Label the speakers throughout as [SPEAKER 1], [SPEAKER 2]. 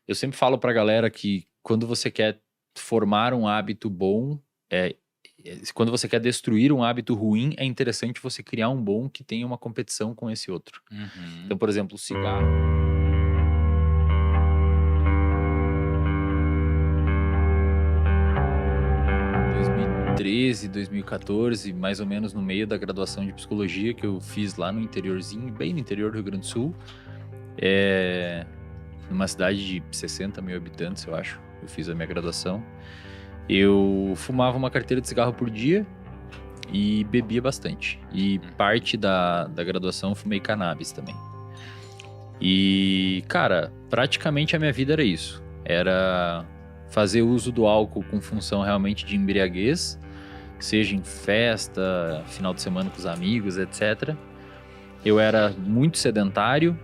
[SPEAKER 1] Eu sempre falo pra galera que quando você quer formar um hábito bom, quando você quer destruir um hábito ruim, é interessante você criar um bom que tenha uma competição com esse outro. Então,
[SPEAKER 2] Uhum.
[SPEAKER 1] por exemplo, o cigarro. 2013, 2014, mais ou menos no meio da graduação de psicologia que eu fiz lá no interiorzinho, bem no interior do Rio Grande do Sul, numa cidade de 60 mil habitantes, eu acho. Eu fiz a minha graduação. Eu fumava uma carteira de cigarro por dia e bebia bastante. E parte da graduação eu fumei cannabis também. E, cara, praticamente a minha vida era isso. Era fazer uso do álcool com função realmente de embriaguez, seja em festa, final de semana com os amigos, etc. Eu era muito sedentário,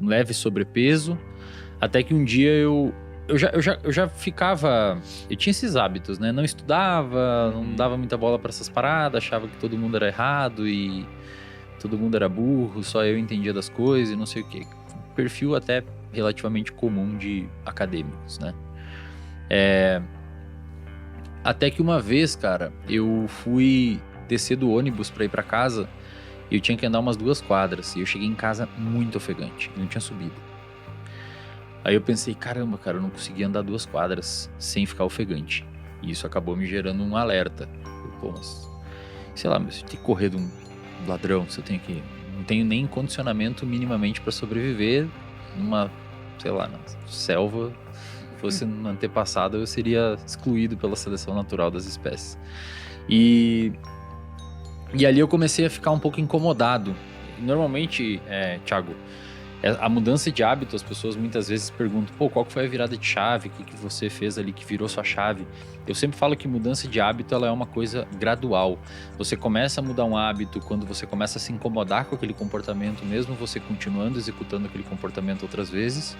[SPEAKER 1] leve sobrepeso, até que um dia eu já ficava. Eu tinha esses hábitos, né? Não estudava, não dava muita bola pra essas paradas, achava que todo mundo era errado e todo mundo era burro, só eu entendia das coisas e não sei o quê. Perfil até relativamente comum de acadêmicos, né? Até que uma vez, cara, eu fui descer do ônibus pra ir pra casa e eu tinha que andar umas 2 quadras. E eu cheguei em casa muito ofegante, não tinha subido. Aí eu pensei, caramba, cara, eu não consegui andar 2 quadras sem ficar ofegante. E isso acabou me gerando um alerta. Pô, mas, sei lá, mas você tem que correr de um ladrão, você tem que... Não tenho nem condicionamento minimamente pra sobreviver numa, sei lá, na selva. Se fosse no antepassado, eu seria excluído pela seleção natural das espécies. E ali eu comecei a ficar um pouco incomodado. Normalmente, Thiago, a mudança de hábito, as pessoas muitas vezes perguntam, pô, qual que foi a virada de chave? O que você fez ali que virou sua chave? Eu sempre falo que mudança de hábito, ela é uma coisa gradual. Você começa a mudar um hábito quando você começa a se incomodar com aquele comportamento, mesmo você continuando executando aquele comportamento outras vezes,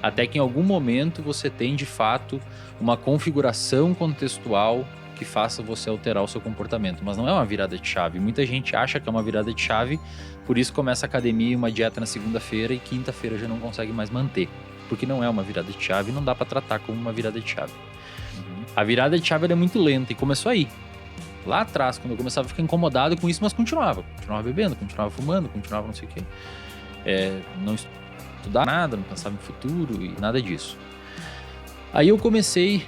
[SPEAKER 1] até que em algum momento você tem, de fato, uma configuração contextual que faça você alterar o seu comportamento. Mas não é uma virada de chave. Muita gente acha que é uma virada de chave, por isso começa a academia e uma dieta na segunda-feira e quinta-feira já não consegue mais manter. Porque não é uma virada de chave e não dá pra tratar como uma virada de chave. A virada de chave ela é muito lenta e começou aí. Lá atrás, quando eu começava a ficar incomodado com isso, mas continuava. Continuava bebendo, continuava fumando, continuava não sei o quê. Não estudar nada, não pensava em futuro e nada disso. Aí eu comecei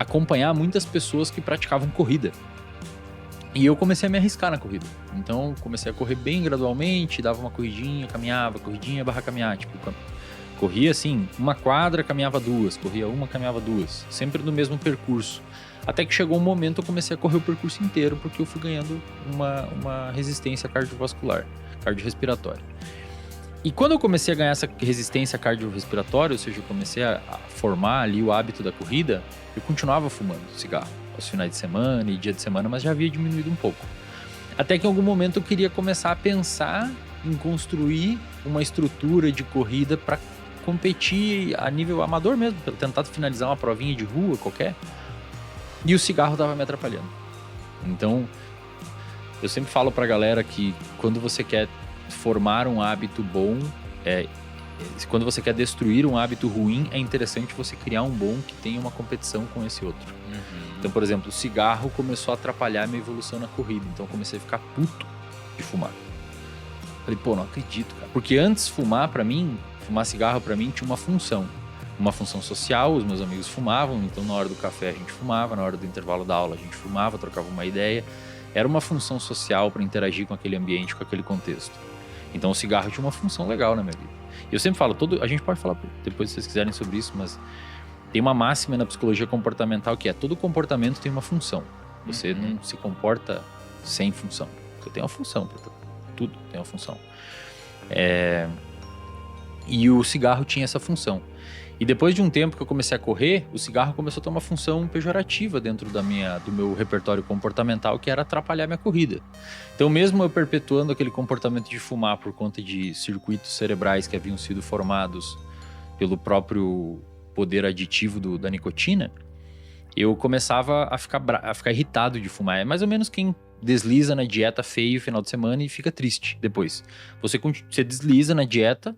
[SPEAKER 1] a acompanhar muitas pessoas que praticavam corrida. E eu comecei a me arriscar na corrida. Então, comecei a correr bem gradualmente, dava uma corridinha, caminhava, corridinha barra caminhar. Tipo, corria assim, 1 quadra, caminhava 2, corria 1, caminhava 2. Sempre no mesmo percurso. Até que chegou um momento eu comecei a correr o percurso inteiro, porque eu fui ganhando uma resistência cardiovascular, cardiorrespiratória. E quando eu comecei a ganhar essa resistência cardiorrespiratória, ou seja, eu comecei a formar ali o hábito da corrida, eu continuava fumando cigarro aos finais de semana e dia de semana, mas já havia diminuído um pouco. Até que em algum momento eu queria começar a pensar em construir uma estrutura de corrida para competir a nível amador mesmo, para tentar finalizar uma provinha de rua qualquer. E o cigarro estava me atrapalhando. Então, eu sempre falo pra galera que quando você quer formar um hábito bom, quando você quer destruir um hábito ruim, é interessante você criar um bom que tenha uma competição com esse outro. Então, por exemplo, o cigarro começou a atrapalhar a minha evolução na corrida. Então, eu comecei a ficar puto de fumar. Falei, pô, não acredito, cara. Porque antes, fumar cigarro pra mim tinha uma função. Uma função social, os meus amigos fumavam, então na hora do café a gente fumava, na hora do intervalo da aula a gente fumava, trocava uma ideia. Era uma função social para interagir com aquele ambiente, com aquele contexto. Então o cigarro tinha uma função legal na minha vida. E eu sempre falo, a gente pode falar depois se vocês quiserem sobre isso, mas tem uma máxima na psicologia comportamental que é todo comportamento tem uma função. Você não se comporta sem função. Você tem uma função, tudo tem uma função. E o cigarro tinha essa função. E depois de um tempo que eu comecei a correr, o cigarro começou a ter uma função pejorativa dentro do meu repertório comportamental, que era atrapalhar minha corrida. Então, mesmo eu perpetuando aquele comportamento de fumar por conta de circuitos cerebrais que haviam sido formados pelo próprio poder aditivo da nicotina, eu começava a ficar irritado de fumar. É mais ou menos quem desliza na dieta feio no final de semana e fica triste depois. Você desliza na dieta,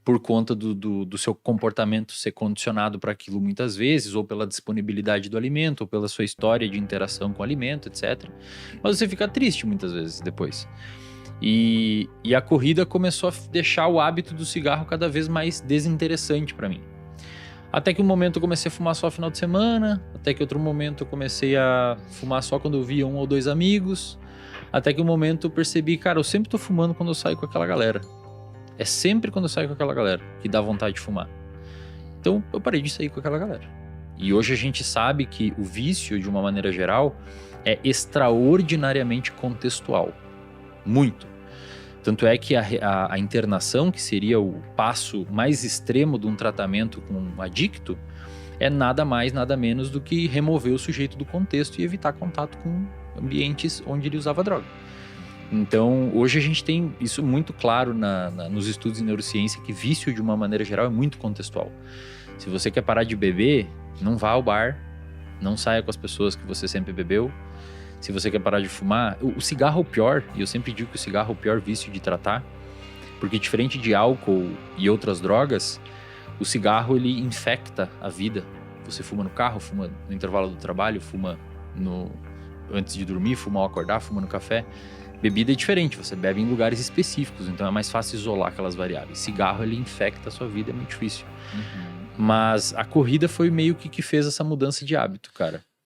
[SPEAKER 1] por conta do seu comportamento ser condicionado para aquilo muitas vezes, ou pela disponibilidade do alimento, ou pela sua história de interação com o alimento, etc. Mas você fica triste muitas vezes depois. E a corrida começou a deixar o hábito do cigarro cada vez mais desinteressante para mim. Até que um momento eu comecei a fumar só no final de semana, até que outro momento eu comecei a fumar só quando eu via 1 ou 2 amigos, até que um momento eu percebi, cara, eu sempre tô fumando quando eu saio com aquela galera. É sempre quando eu saio com aquela galera que dá vontade de fumar. Então eu parei de sair com aquela galera. E hoje a gente sabe que o vício, de uma maneira geral, é extraordinariamente contextual. Muito. Tanto é que a internação, que seria o passo mais extremo de um tratamento com um adicto, é nada mais, nada menos do que remover o sujeito do contexto e evitar contato com ambientes onde ele usava droga. Então, hoje a gente tem isso muito claro nos estudos em neurociência, que vício, de uma maneira geral, é muito contextual. Se você quer parar de beber, não vá ao bar, não saia com as pessoas que você sempre bebeu. Se você quer parar de fumar, o cigarro é o pior, e eu sempre digo que o cigarro é o pior vício de tratar, porque diferente de álcool e outras drogas, o cigarro ele infecta a vida. Você fuma no carro, fuma no intervalo do trabalho, fuma antes de dormir, fuma ao acordar, fuma no café. Bebida é diferente, você bebe em lugares específicos, então é mais fácil isolar aquelas variáveis. Cigarro, ele infecta a sua vida, é muito difícil. Mas a corrida foi meio que fez essa mudança de hábito, cara.